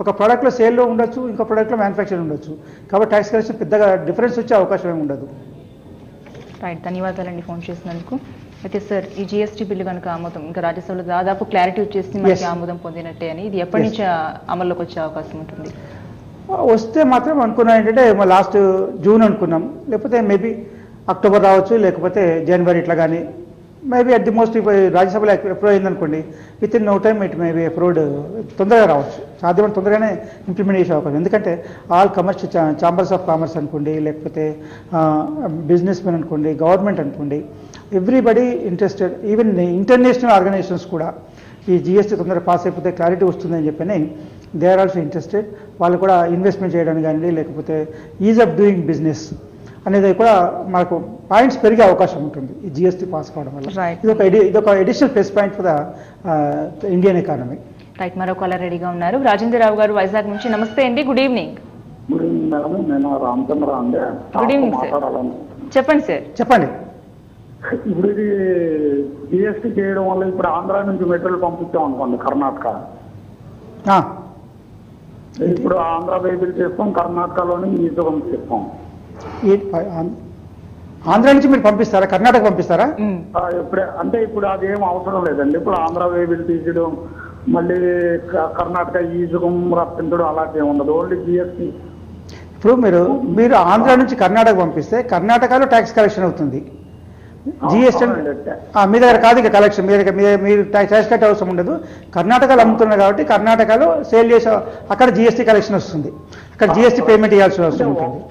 ఒక ప్రోడక్ట్లో సేల్లో ఉండొచ్చు, ఇంకో ప్రోడక్ట్లో మ్యానుఫ్యాక్చరింగ్ ఉండొచ్చు. కాబట్టి ట్యాక్స్ కలెక్షన్ పెద్దగా డిఫరెన్స్ వచ్చే అవకాశం ఏమి ఉండదు. రైట్, ధన్యవాదాలండి ఫోన్ చేసినందుకు. అయితే సార్, ఈ జిఎస్టీ బిల్లు కనుక ఆమోదం ఇంకా రాజ్యసభలో దాదాపు క్లారిటీ వచ్చేసి మనకి ఆమోదం పొందినట్టే అని, ఇది ఎప్పటి నుంచి అమల్లోకి వచ్చే అవకాశం ఉంటుంది? వస్తే మాత్రం అనుకున్నాం ఏంటంటే లాస్ట్ జూన్ అనుకున్నాం, లేకపోతే మేబీ అక్టోబర్ రావచ్చు, లేకపోతే జనవరి ఇట్లా. కానీ మేబీ అట్ ది మోస్ట్ ఇప్పుడు రాజ్యసభలో అప్రూవ్ అయిందనుకోండి, within no time it maybe approved తొందరగా రావచ్చు, సాధ్యమైన తొందరగానే ఇంప్లిమెంట్ చేసే అవకాశం. ఎందుకంటే ఆల్ ఛాంబర్స్ ఆఫ్ కామర్స్ అనుకోండి, లేకపోతే బిజినెస్ మెన్ అనుకోండి, గవర్నమెంట్ అనుకోండి, everybody interested. Even international organisations కూడా ఈ జిఎస్టీ తొందరగా పాస్ అయిపోతే క్లారిటీ వస్తుందని చెప్పని దే ఆర్ ఆల్సో ఇంట్రెస్టెడ్. వాళ్ళు కూడా ఇన్వెస్ట్మెంట్ చేయడానికి కానీ, లేకపోతే ఈజ్ ఆఫ్ డూయింగ్ బిజినెస్ అనేది కూడా మనకు పాయింట్స్ పెరిగే అవకాశం ఉంటుంది ఈ జిఎస్టీ పాస్ కావడం వల్ల. ఇదొక additional plus point for the Indian economy. Right, మరో కాలర్ రెడీగా ఉన్నారు. రాజేంద్రరావు గారు వైజాగ్ నుంచి. నమస్తే అండి, good evening. Good evening madam, నేను రామచంద్ర అండి. గుడ్ ఈవినింగ్ సార్, చెప్పండి సార్. చెప్పండి. ఇప్పుడు ఇది జిఎస్టీ చేయడం వల్ల ఇప్పుడు ఆంధ్ర నుంచి మెటీరియల్ పంపించాం అనుకోండి కర్ణాటక, ఇప్పుడు ఆంధ్ర వెహికల్ చేస్తాం, కర్ణాటకలోని ఈజీగా పంపిస్తాం. ఆంధ్ర నుంచి మీరు పంపిస్తారా, కర్ణాటక పంపిస్తారా? ఇప్పుడే అంటే ఇప్పుడు అదేం అవసరం లేదండి. ఇప్పుడు ఆంధ్ర వెహికల్ తీయడం, మళ్ళీ కర్ణాటక ఈజుగం రప్పించడం అలాంటివి ఉండదు, ఓన్లీ జిఎస్టీ. ఇప్పుడు మీరు ఆంధ్ర నుంచి కర్ణాటక పంపిస్తే కర్ణాటకలో ట్యాక్స్ కలెక్షన్ అవుతుంది. జిఎస్టీ మీ దగ్గర కాదు ఇక కలెక్షన్, మీరు ట్యాక్స్ కట్టే అవసరం ఉండదు. కర్ణాటకలో అమ్ముతున్నారు కాబట్టి కర్ణాటకలో సేల్ చేసే అక్కడ జిఎస్టీ కలెక్షన్ వస్తుంది, అక్కడ జిఎస్టీ పేమెంట్ చేయాల్సిన అవసరం ఉంటుంది.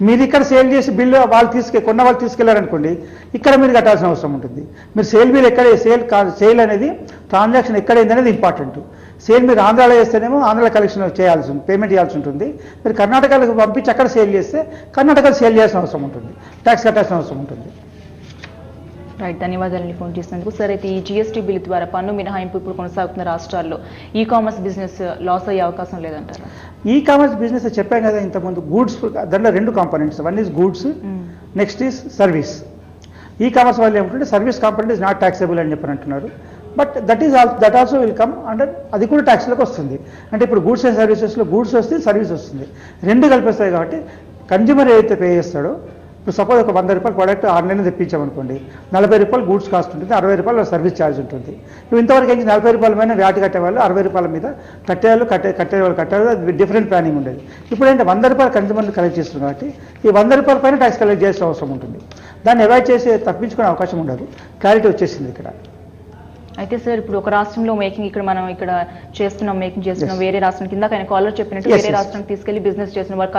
మీరు ఇక్కడ సేల్ చేసి బిల్లు కొన్న వాళ్ళు తీసుకెళ్లారనుకోండి, ఇక్కడ మీరు కట్టాల్సిన అవసరం ఉంటుంది. మీరు సేల్ బిల్ ఎక్కడ సేల్ అనేది ట్రాన్సాక్షన్ ఎక్కడైంది అనేది ఇంపార్టెంట్. సేల్ మీరు ఆంధ్రాలో చేస్తేనేమో ఆంధ్రాలో కలెక్షన్ చేయాల్సి ఉంటుంది, పేమెంట్ చేయాల్సి ఉంటుంది. మీరు కర్ణాటకలో పంపించి అక్కడ సేల్ చేస్తే కర్ణాటకలో సేల్ చేయాల్సిన అవసరం ఉంటుంది, ట్యాక్స్ కట్టాల్సిన అవసరం ఉంటుంది. రైట్, ధన్యవాదాలండి ఫోన్ చేసినందుకు. సార్, అయితే ఈ జిఎస్టీ బిల్ ద్వారా పన్ను మినహాయింపు ఇప్పుడు కొనసాగుతున్న రాష్ట్రాల్లో ఈ కామర్స్ బిజినెస్ లాస్ అయ్యే అవకాశం లేదంటారా? ఈ కామర్స్ బిజినెస్ చెప్పాం కదా ఇంతకుముందు, గూడ్స్, దాంట్లో 2 components, one is goods, next is service. E commerce వాళ్ళు ఏమంటే service component is not taxable అని చెప్పని అంటున్నారు. But that also will come under, అది కూడా ట్యాక్స్లోకి వస్తుంది. అంటే ఇప్పుడు గూడ్స్ అండ్ సర్వీసెస్లో గూడ్స్ వస్తుంది, సర్వీస్ వస్తుంది, 2 కలిపేస్తాయి. కాబట్టి కన్జ్యూమర్ ఏదైతే పే చేస్తాడో ఇప్పుడు సపోజ్ ఒక 100 రూపాయల ప్రోడక్ట్ ఆన్లైన్ తెప్పించామనుకోండి, 40 రూపాయలు గూడ్స్ కాస్ట్ ఉంటుంది, 60 రూపాయలు సర్వీస్ ఛార్జ్ ఉంటుంది. ఇప్పుడు ఇంతవరకు ఏంటి 40 రూపాయల మీద వ్యాట్ కట్టేవాళ్ళు 60 రూపాయల మీద కట్టేవాళ్ళు అది డిఫరెంట్ ప్లానింగ్ ఉండేది. ఇప్పుడు ఏంటంటే 100 రూపాయలు కన్జ్యూమర్లు కలెక్ట్ చేస్తున్నారు కాబట్టి ఈ 100 రూపాయల పైన ట్యాక్స్ కలెక్ట్ చేయాల్సిన అవసరం ఉంటుంది. దాన్ని అవాయిడ్ చేసి తప్పించుకునే అవకాశం ఉండదు. క్లారిటీ వచ్చేసింది ఇక్కడ. అయితే సార్ ఇప్పుడు ఒక రాష్ట్రంలో మేకింగ్ మనం ఇక్కడ మేకింగ్ చేస్తున్నాం వేరే రాష్ట్రం కింద ఆయన కాలర్ చెప్పినట్టు వేరే రాష్ట్రానికి తీసుకెళ్లి బిజినెస్ చేసిన వారు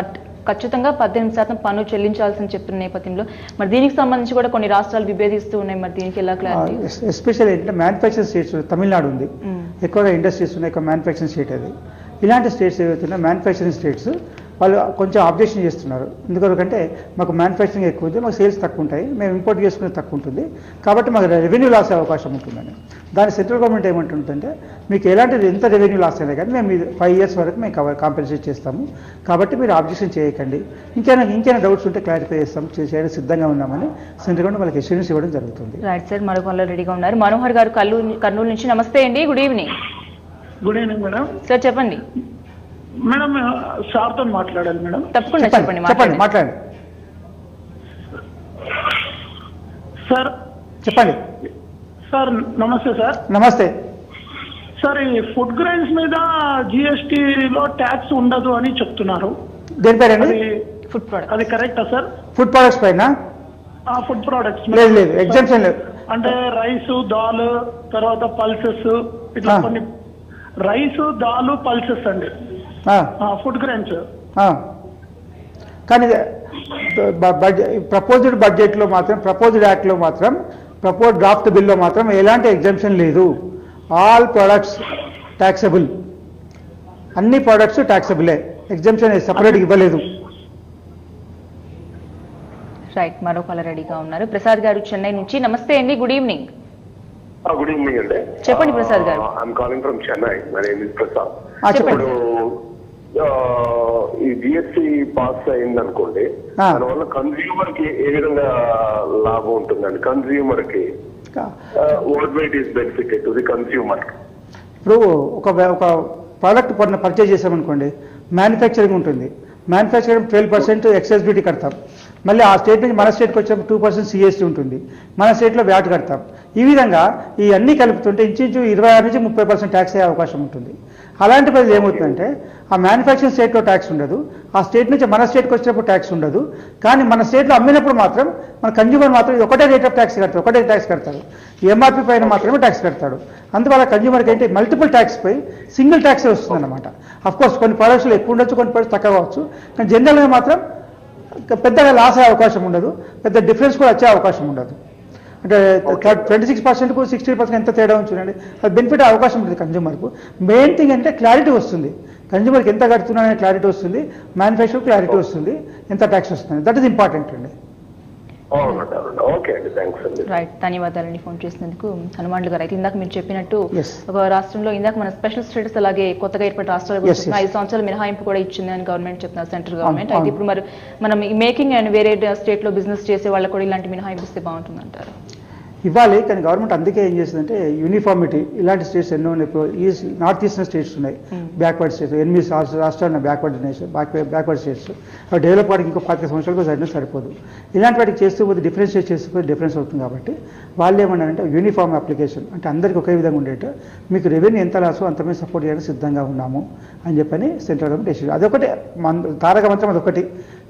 ఖచ్చితంగా 18% పన్ను చెల్లించాల్సిన చెప్తున్న నేపథ్యంలో మరి దీనికి సంబంధించి కూడా కొన్ని రాష్ట్రాలు విభేదిస్తూ ఉన్నాయి. మరి దీనికి ఎలా క్లారిటీ? ఎస్పెషల్లీ ఏంటంటే మ్యానుఫ్యాక్చరింగ్ స్టేట్స్ తమిళనాడు ఉంది, ఎక్కువగా ఇండస్ట్రీస్ ఉన్నాయి, ఎక్కువ మ్యానుఫ్యాక్చరింగ్ స్టేట్ అది. ఇలాంటి స్టేట్స్ ఏవైతున్నాయో మ్యానుఫ్యాక్చరింగ్ స్టేట్స్ వాళ్ళు కొంచెం ఆబ్జెక్షన్ చేస్తున్నారు. ఎందుకంటే మాకు మ్యానుఫ్యాక్చరింగ్ ఎక్కువ ఉంది, మాకు సేల్స్ తక్కువ ఉంటాయి, మేము ఇంపోర్ట్ చేసుకునే తక్కువ ఉంటుంది కాబట్టి మాకు రెవెన్యూ లాస్ అయ్యే అవకాశం ఉంటుందని. దాని సెంట్రల్ గవర్నమెంట్ ఏమంటుందంటే మీకు ఎలాంటి ఎంత రెవెన్యూ లాస్ అయినా కానీ మేము 5 years వరకు మేము కాంపెన్సేట్ చేస్తాము కాబట్టి మీరు ఆబ్జెక్షన్ చేయకండి, ఇంకైనా డౌట్స్ ఉంటే క్లారిఫై చేస్తాం, చేయడానికి సిద్ధంగా ఉన్నామని సెంట్రల్ గవర్నమెంట్ వాళ్ళకి అష్యూరెన్స్ ఇవ్వడం జరుగుతుంది. రైట్ సార్, మరొక వాళ్ళు రెడీగా ఉన్నారు. మనోహర్ గారు కర్నూలు నుంచి. నమస్తే అండి, good evening. Good evening madam. Sir చెప్పండి. మేడం సార్తో మాట్లాడాలి మేడం. తప్పకుండా చెప్పండి, మాట్లాడండి సార్. చెప్పండి సార్. నమస్తే సార్. నమస్తే సార్. ఈ ఫుడ్ గ్రైన్స్ మీద జిఎస్టీలో ట్యాక్స్ ఉండదు అని చెప్తున్నారు. దేని పేరండి? Food products. అది కరెక్టా సార్? ఫుడ్ ప్రొడక్ట్స్ పైన ఫుడ్ ప్రొడక్ట్స్ లేదు, ఎగ్జామ్షన్ లేదు. అంటే రైస్, దాల్, తర్వాత పల్సెస్, ఇట్లా కొన్ని రైస్, దాల్, పల్సెస్ అండి ఫుడ్ గ్రైన్స్. కానీ ప్రపోజ్డ్ బడ్జెట్లో మాత్రం, ప్రపోజ్డ్ యాక్ట్లో మాత్రం, ప్రపోజ్ డ్రాఫ్ట్ బిల్లో మాత్రం ఎలాంటి ఎగ్జామ్షన్ లేదు. ఆల్ ప్రొడక్ట్స్ ట్యాక్సబుల్, అన్ని ప్రొడక్ట్స్ ట్యాక్సబులే, ఎగ్జామ్షన్ సపరేట్గా ఇవ్వలేదు. రైట్, మరో కాలర్ రెడీగా ఉన్నారు. ప్రసాద్ గారు చెన్నై నుంచి. నమస్తే అండి, గుడ్ ఈవినింగ్. గుడ్ ఈవినింగ్ అండి. చెప్పండి ప్రసాద్ గారు. I'm calling from Chennai. My name is Prasad. చెప్పండి. ఈ జిఎస్టీ పాస్ అయింది అనుకోండి, దానివల్ల కన్స్యూమర్ కి ఏ విధంగా లాభం ఉంటుందండి? కన్స్యూమర్ కి what way it is benefited to the consumer? ఇప్పుడు ఒక ప్రోడక్ట్ పర్చేజ్ చేసామనుకోండి, మ్యానుఫ్యాక్చరింగ్ ఉంటుంది, మ్యానుఫ్యాక్చరింగ్ 12% ఎక్సైజ్ డ్యూటీ కడతాం, మళ్ళీ ఆ స్టేట్ నుంచి మన స్టేట్కి వచ్చినప్పుడు 2% సిఎస్టీ ఉంటుంది, మన స్టేట్లో వ్యాట్ కడతాం. ఈ విధంగా ఈ అన్నీ కలుపుతుంటే ఇంచుమించు 26 నుంచి 30% ట్యాక్స్ అయ్యే అవకాశం ఉంటుంది. అలాంటి పరిస్థితి ఏమవుతుందంటే ఆ మ్యానుఫ్యాక్చరింగ్ స్టేట్లో ట్యాక్స్ ఉండదు, ఆ స్టేట్ నుంచి మన స్టేట్కి వచ్చినప్పుడు ట్యాక్స్ ఉండదు, కానీ మన స్టేట్లో అమ్మినప్పుడు మాత్రం మన కన్జ్యూమర్ మాత్రం ఒకటే రేట్ ఆఫ్ ట్యాక్స్ కడతారు, ఒకటే ట్యాక్స్ కడతాడు, ఎంఆర్పీ పైన మాత్రమే ట్యాక్స్ కడతాడు. అందువల్ల కన్జ్యూమర్కి ఏంటి మల్టిపుల్ ట్యాక్స్ పై సింగిల్ ట్యాక్సే వస్తుందన్నమాట. అఫ్కోర్స్ కొన్ని ప్రొడక్ట్స్లో ఎక్కువ ఉండొచ్చు, కొన్ని ప్రొడక్ట్స్ తక్కువ కావచ్చు, కానీ జనరల్గా మాత్రం పెద్దగా లాస్ అయ్యే అవకాశం ఉండదు, పెద్ద డిఫరెన్స్ కూడా వచ్చే అవకాశం ఉండదు. అంటే 26%కు 60% ఎంత తేడా చూడండి, అది బెనిఫిట్ అవకాశం ఉంటుంది కన్జ్యూమర్కు. మెయిన్ థింగ్ అంటే క్లారిటీ వస్తుంది, కన్జ్యూమర్కి ఎంత కడుతున్నారనే క్లారిటీ వస్తుంది, మ్యానుఫ్యాక్చర్ క్లారిటీ వస్తుంది, ఎంత ట్యాక్స్ వస్తుంది, దట్ ఈస్ ఇంపార్టెంట్ అండి. రైట్, ధన్యవాదాలండి ఫోన్ చేసినందుకు. హనుమాన్లు గారు, అయితే ఇందాక మీరు చెప్పినట్టు ఒక రాష్ట్రంలో ఇందాక మన స్పెషల్ స్టేటస్ అలాగే కొత్తగా ఏర్పడిన రాష్ట్రాలు 5 సంవత్సరాల మినహాయింపు కూడా ఇచ్చిందని గవర్నమెంట్ చెప్తున్నారు, సెంట్రల్ గవర్నమెంట్. అయితే ఇప్పుడు మరి మనం ఈ మేకింగ్ అండ్ వేరే స్టేట్ లో బిజినెస్ చేసే వాళ్ళకి కూడా ఇలాంటి మినహాయింపు ఇస్తే బాగుంటుంది అంటారు? ఇవ్వాలి, కానీ గవర్నమెంట్ అందుకే ఏం చేస్తుందంటే యూనిఫార్మిటీ. ఇలాంటి స్టేట్స్ ఎన్నో ఉన్నాయి, ఇప్పుడు నార్త్ ఈస్టర్న్ స్టేట్స్ ఉన్నాయి, బ్యాక్వర్డ్ స్టేట్స్, 8 రాష్ట్రాలు బ్యాక్వర్డ్ స్టేట్స్. అవి డెవలప్ వాడికి ఇంకో 25 సంవత్సరాలకు సరిగ్గా సరిపోదు. ఇలాంటి వాటికి చేస్తూ పోతే డిఫరెన్షియేట్ చేస్తూ పోతే డిఫరెన్స్ అవుతుంది. కాబట్టి వాళ్ళు ఏమన్నారంటే యూనిఫామ్ అప్లికేషన్, అంటే అందరికీ ఒకే విధంగా ఉండేట, మీకు రెవెన్యూ ఎంత లాసో అంతమంది సపోర్ట్ చేయడానికి సిద్ధంగా ఉన్నాము అని చెప్పని సెంట్రల్ గవర్నమెంట్ ఇష్యూ. అదొకటి తారక మంత్రం, అదొకటి.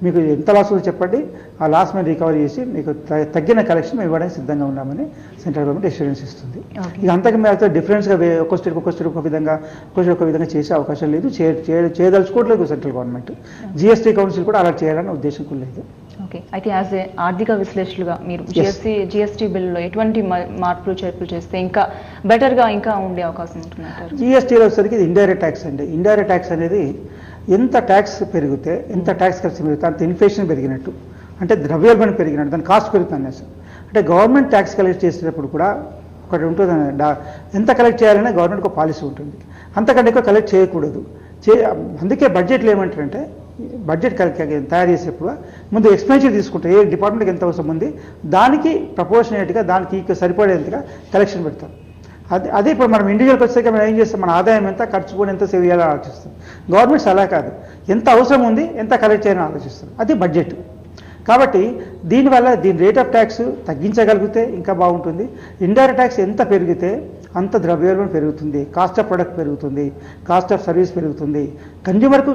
మీకు ఎంత లాస్ ఉందో చెప్పండి, ఆ లాస్ మేము రికవరీ చేసి మీకు తగ్గిన కలెక్షన్ మేము ఇవ్వడానికి సిద్ధంగా ఉన్నామని సెంట్రల్ గవర్నమెంట్ అష్యూరెన్స్ ఇస్తుంది. ఇక అంతకు మీద డిఫరెన్స్గా ఒక్క స్టేట్ ఒక విధంగా ఒక విధంగా చేసే అవకాశం లేదు, చేయదలుచుకోవట్లేదు సెంట్రల్ గవర్నమెంట్. జిఎస్టీ కౌన్సిల్ కూడా అలా చేయాలని ఉద్దేశం కూడా లేదు. ఓకే, అయితే యాజ్ ఏ ఆర్థిక విశ్లేషకులుగా మీరు జిఎస్టీ బిల్లులో ఎటువంటి మార్పులు చేర్పులు చేస్తే ఇంకా బెటర్గా ఇంకా ఉండే అవకాశం ఉంటుందంటారు? జిఎస్టీలో వచ్చేసరికి ఇది ఇండైరెక్ట్ ట్యాక్స్ అండి. ఇండైరెక్ట్ ట్యాక్స్ అనేది ఎంత ట్యాక్స్ పెరిగితే, ఎంత ట్యాక్స్ ఖర్చు పెరిగితే అంత ఇన్ఫ్లేషన్ పెరిగినట్టు, అంటే ద్రవ్యోల్బణం పెరిగినట్టు, దాని కాస్ట్ పెరుగుతుంది. అంటే గవర్నమెంట్ ట్యాక్స్ కలెక్ట్ చేసేటప్పుడు కూడా ఒకటి ఉంటుంది, ఎంత కలెక్ట్ చేయాలనే గవర్నమెంట్కి ఒక పాలసీ ఉంటుంది, అంతకంటే ఎక్కువ కలెక్ట్ చేయకూడదు. అందుకే బడ్జెట్లో ఏమంటారంటే బడ్జెట్ తయారు చేసేప్పుడు ముందు ఎక్స్పెండిచర్ తీసుకుంటారు, ఏ డిపార్ట్మెంట్కి ఎంత అవసరం ఉంది దానికి ప్రపోర్షనేట్గా దానికి సరిపడేంతగా కలెక్షన్ పెడతారు. అదే ఇప్పుడు మనం ఇండివిజువల్కి వచ్చాక మనం ఏం చేస్తాం, మన ఆదాయం ఎంత, ఖర్చు కూడా ఎంత సేవ్ చేయాలో ఆలోచిస్తాం. గవర్నమెంట్స్ అలా కాదు, ఎంత అవసరం ఉంది ఎంత కలెక్ట్ చేయాలని ఆలోచిస్తారు, అది బడ్జెట్. కాబట్టి దీనివల్ల దీని రేట్ ఆఫ్ ట్యాక్స్ తగ్గించగలిగితే ఇంకా బాగుంటుంది. ఇండైరెక్ట్ ట్యాక్స్ ఎంత పెరిగితే అంత ద్రవ్యోల్బణం పెరుగుతుంది, కాస్ట్ ఆఫ్ ప్రొడక్ట్ పెరుగుతుంది, కాస్ట్ ఆఫ్ సర్వీస్ పెరుగుతుంది. కన్జ్యూమర్కు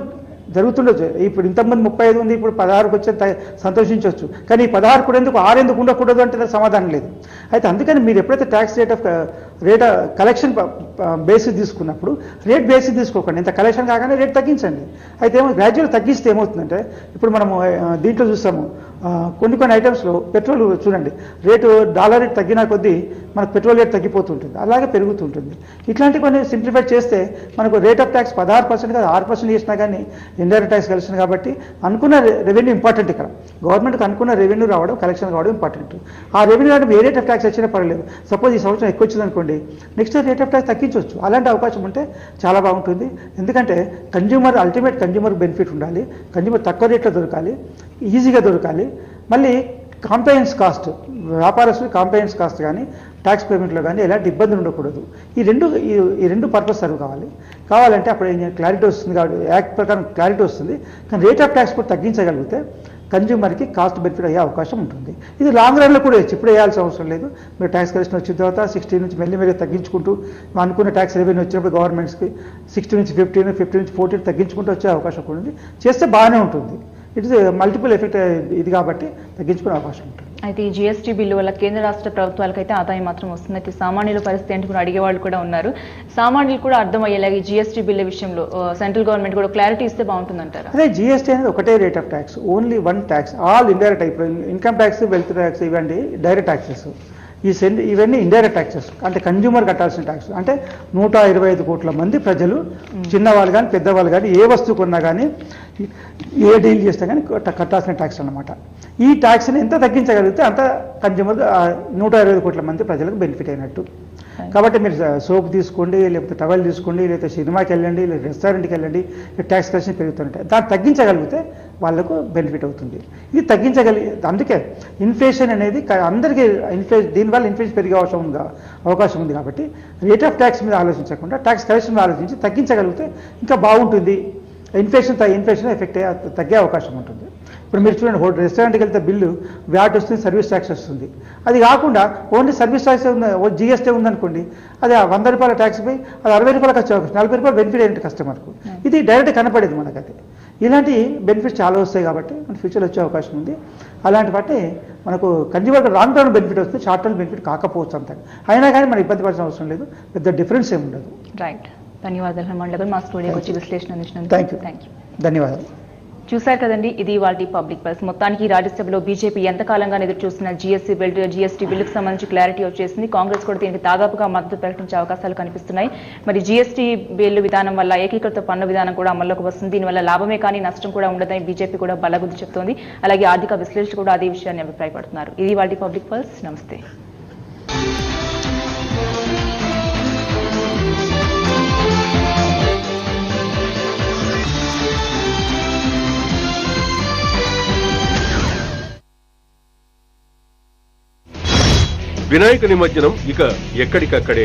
జరుగుతుండొచ్చు. ఇప్పుడు ఇంతకుముందు 35 ఉంది, ఇప్పుడు 16కు వచ్చి సంతోషించవచ్చు. కానీ ఈ 16 కూడా ఎందుకు 6 ఎందుకు ఉండకూడదు అంటే సమాధానం లేదు. అయితే అందుకని మీరు ఎప్పుడైతే ట్యాక్స్ రేట్ కలెక్షన్ బేసిస్ తీసుకున్నప్పుడు రేట్ బేసిస్ తీసుకోకండి. ఇంత కలెక్షన్ కాగానే రేట్ తగ్గించండి. అయితే ఏమో గ్రాడ్యువల్ తగ్గిస్తే ఏమవుతుందంటే ఇప్పుడు మనము దీంట్లో చూస్తాము కొన్ని ఐటమ్స్లో పెట్రోల్ చూడండి, రేటు డాలర్ రేట్ తగ్గిన కొద్దీ మనకు పెట్రోల్ రేట్ తగ్గిపోతుంటుంది, అలాగే పెరుగుతుంటుంది. ఇట్లాంటి కొన్ని సింప్లిఫై చేస్తే మనకు రేట్ ఆఫ్ ట్యాక్స్ 16% కాదు 6% చేసినా కానీ ఇండైరెక్ట్ ట్యాక్స్ కలెక్షన్ కాబట్టి అనుకున్న రెవెన్యూ ఇంపార్టెంట్. ఇక్కడ గవర్నమెంట్కి అనుకున్న రెవెన్యూ రావడం, కలెక్షన్ కావడం ఇంపార్టెంట్. ఆ రెవెన్యూ రావడం ఏ రేట్ ఆఫ్ ట్యాక్స్ వచ్చినా పర్లేదు. సపోజ్ ఈ సంవత్సరం ఎక్కువ వచ్చింది అనుకోండి, నెక్స్ట్ రేట్ ఆఫ్ ట్యాక్స్ తగ్గించవచ్చు. అలాంటి అవకాశం ఉంటే చాలా బాగుంటుంది. ఎందుకంటే అల్టిమేట్ కన్జ్యూమర్ బెనిఫిట్ ఉండాలి, కన్జ్యూమర్ తక్కువ రేట్లో దొరకాలి, ఈజీగా దొరకాలి. మళ్ళీ కాంప్లయన్స్ కాస్ట్, వ్యాపారస్తులు కాంప్లయన్స్ కాస్ట్ కానీ ట్యాక్స్ పేమెంట్లో కానీ ఎలాంటి ఇబ్బందులు ఉండకూడదు. ఈ రెండు పర్పస్ సర్వ్ కావాలంటే అప్పుడు క్లారిటీ వస్తుంది. కాబట్టి యాక్ట్ ప్రకారం క్లారిటీ వస్తుంది. కానీ రేట్ ఆఫ్ ట్యాక్స్ కూడా తగ్గించగలిగితే కన్జ్యూమర్కి కాస్ట్ బెనిఫిట్ అయ్యే అవకాశం ఉంటుంది. ఇది లాంగ్ రన్లో కూడా ఇప్పుడు వేయాల్సిన అవసరం లేదు. మీరు ట్యాక్స్ కలెక్షన్ వచ్చిన తర్వాత 16 నుంచి మెల్లిమెల్లి తగ్గించుకుంటూ అనుకున్న ట్యాక్స్ రెవెన్యూ వచ్చినప్పుడు గవర్నమెంట్స్కి 60 నుంచి 15, 15 నుంచి 14 తగ్గించుకుంటూ వచ్చే అవకాశం కూడా ఉంది. చేస్తే బాగానే ఉంటుంది. ఇట్ ఇస్ మల్టిపుల్ ఎఫెక్ట్ ఇది కాబట్టి తగ్గించుకునే అవకాశం ఉంటుంది. అయితే ఈ జీఎస్టీ బిల్లు వల్ల కేంద్ర రాష్ట్ర ప్రభుత్వాలకైతే ఆదాయం మాత్రం వస్తుంది. అయితే సామాన్యుల పరిస్థితి ఏంటి కూడా అడిగేవాళ్ళు కూడా ఉన్నారు. సామాన్యులు కూడా అర్థమయ్యేలాగా ఈ జీఎస్టీ బిల్లు విషయంలో సెంట్రల్ గవర్నమెంట్ కూడా క్లారిటీ ఇస్తే బాగుంటుందంటారు. అదే జీఎస్టీ అనేది ఒకటే rate of tax, only one tax. All indirect ఇప్పుడు ఇన్కమ్ ట్యాక్స్, వెల్త్ ట్యాక్స్ ఇవ్వండి డైరెక్ట్ ట్యాక్సెస్. ఇవన్నీ ఇండైరెక్ట్ ట్యాక్సెస్ అంటే కన్జ్యూమర్ కట్టాల్సిన ట్యాక్స్. అంటే 125 కోట్ల మంది ప్రజలు, చిన్నవాళ్ళు కానీ పెద్దవాళ్ళు కానీ ఏ వస్తువు కొన్నా కానీ ఏ డీల్ చేస్తే కానీ కట్టాల్సిన ట్యాక్స్ అన్నమాట. ఈ ట్యాక్స్ని ఎంత తగ్గించగలిగితే అంత కన్జ్యూమర్ 125 కోట్ల మంది ప్రజలకు బెనిఫిట్ అయినట్టు. కాబట్టి మీరు సోప్ తీసుకోండి, లేకపోతే టవల్ తీసుకోండి, లేకపోతే సినిమాకి వెళ్ళండి, లేదా రెస్టారెంట్కి వెళ్ళండి, ట్యాక్స్ కలెక్షన్ పెరుగుతుంటాయి. దాన్ని తగ్గించగలిగితే వాళ్ళకు బెనిఫిట్ అవుతుంది. ఇది అందుకే ఇన్ఫ్లేషన్ అనేది అందరికీ దీనివల్ల ఇన్ఫ్లేషన్ పెరిగే అవకాశం ఉంది. కాబట్టి రేట్ ఆఫ్ ట్యాక్స్ మీద ఆలోచించకుండా ట్యాక్స్ కలెక్షన్ మీద ఆలోచించి తగ్గించగలిగితే ఇంకా బాగుంటుంది. ఇన్ఫ్లేషన్ ఎఫెక్ట్ తగ్గే అవకాశం ఉంటుంది. ఇప్పుడు మీరు చూడండి, రెస్టారెంట్కి వెళ్తే బిల్లు వ్యాట్ వస్తుంది, సర్వీస్ ట్యాక్స్ వస్తుంది. అది కాకుండా ఓన్లీ సర్వీస్ ట్యాక్స్ జీఎస్టీ ఉందనుకోండి, అది 100 రూపాయల ట్యాక్స్ పోయి అది 60 రూపాయలకు వచ్చే అవకాశం, 40 రూపాయలు బెనిఫిట్ అయ్యింది కస్టమర్కు. ఇది డైరెక్ట్ కనపడేది మనకైతే. ఇలాంటి బెనిఫిట్స్ చాలా వస్తాయి కాబట్టి మన ఫ్యూచర్లో వచ్చే అవకాశం ఉంది. అలాంటి బట్టి మనకు కన్జ్యూమర్ లాంగ్ టర్మ్ బెనిఫిట్ వస్తుంది, షార్ట్ టర్మ్ బెనిఫిట్ కాకపోవచ్చు అంత. అయినా కానీ మనం ఇబ్బంది పడాల్సిన అవసరం లేదు, పెద్ద డిఫరెన్స్ ఏమి ఉండదు. రైట్, ధన్యవాదాలు హనుమాన్ గారు మా స్టూడియోకి వచ్చి విశ్లేషణ అందించినందుకు. Thank you. ధన్యవాదాలు. చూశారు కదండి, ఇది వాటి పబ్లిక్ పల్స్. మొత్తానికి రాజ్యసభలో బీజేపీ ఎంతకాలంగా ఎదురు చూస్తున్న జీఎస్టీ బిల్లుకు సంబంధించి క్లారిటీ వచ్చేసింది. కాంగ్రెస్ కూడా దీనికి దాదాపుగా మద్దతు ప్రకటించే అవకాశాలు కనిపిస్తున్నాయి. మరి జీఎస్టీ బిల్లు విధానం వల్ల ఏకీకృత పన్ను విధానం కూడా అమల్లోకి వస్తుంది. దీనివల్ల లాభమే కానీ నష్టం కూడా ఉండదని బీజేపీ కూడా బలగుద్ది చెప్తోంది. అలాగే ఆర్థిక విశ్లేషకులు కూడా అదే విషయాన్ని అభిప్రాయపడుతున్నారు. ఇది వాటి పబ్లిక్ పల్స్. నమస్తే. వినాయక నిమజ్జనం ఇక ఎక్కడికక్కడే.